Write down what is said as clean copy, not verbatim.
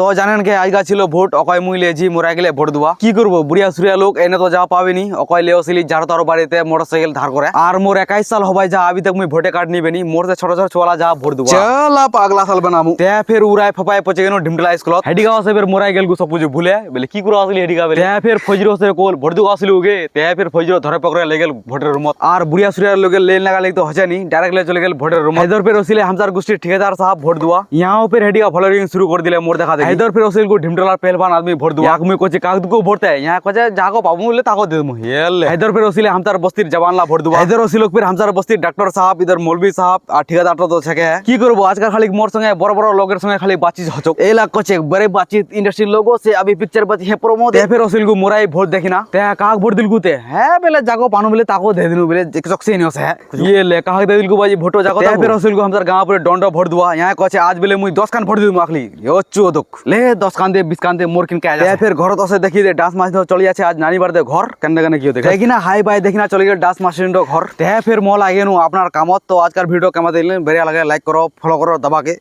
তো জানেন কে আজকা ছিল ভোট অকয় মুই লেজি মোরা গেলে ভোট দেওয়া কি করবো বুড়িয়া সুরিয়া লোক এনে তো যা পাবেনি অকয় লেও সিলি যার তার বাড়িতে মোটরসাইকেল ধার করে আর মোর 21 সাল হবাই যা আবি তক মুই ভোটে কার্ড নিবেনি মোর से ছোট ছোট ছোলা যা ভোট দেওয়া चला पागला साल बनामु তে ফের উড়াই ফপাই পচে গেল ঢিমডলা স্কুলত হেডিগা আছে ফের মোরাই গেল গু সব কিছু ভুলে বলে কি করে আসলি হেডিগা বলে তে ফের ফজরো সে কোল ভোট দেওয়া আসলি উগে তে ফের ফজরো ধরে পকড়ে লে গেল ভোটের রুমত আর বুড়িয়া সুরিয়ার লোকে লেন লাগা লাগতো হছেনি ডাইরেক্ট লে চলে গেল ভোটের রুমত হেদর ফের আসলে হামজার গোষ্ঠীর ঠিকাদার সাহেব ভোট দেওয়া यहाँ फिर हेडिका फॉलोइंग शुरू कर दिले मोर देखा दे इधर फिर ओसिल को ढिमटलार पहलवान आदमी भोट दुआ आग में कोचे कागद को भोटते है यहाँ कोचे जाको पाबू ले ताको दे दमु हेले इधर फिर ओसिले हमतार बस्तीर जवान ला भोट दुआ इधर ओसिल फिर हमतार बस्तीर डॉक्टर साहब इधर मौलवी साहब আর ঠিকাদার তো থাকে কি করব আজকাল খালি মোর সঙ্গে বড় বড় লোকের সঙ্গে খালি বাতচিত হচক এই লাগ কোচে বড় বাতচিত ইন্ডাস্ট্রি লোগো से अभी पिक्चर बची है प्रोमो दे फिर ओसिल को मोराई भोट देखिना ते काग भोट दिल गुते है बेले जाको पानु बेले ताको दे दिनु बेले चक से नहीं है ये ले काग दे दिल को बाजी भोटो जाको ते फिर ओसिल को हमतार गांव पर डंडो भोट दुआ यहाँ कोचे आज बेले मुई 10 खान भोट दिनु आखली यो चोदक ले 10 खान दे 20 खान दे मोर किन के आ फिर घर तो से देखी दे डांस मास तो चली जाছে আজ নানি বাড়িতে ঘর কেন কেন কি দেখে দেখিনা হাই বাই দেখিনা চলে গেল ডান্স মাস্টারিন্ডো ঘর তে ফির মল আগেনু আপনার কামত তো আজকাল ভিডিও কেমন দিলেন বেরিয়া লাগে লাইক করো ফলো করো দবাকে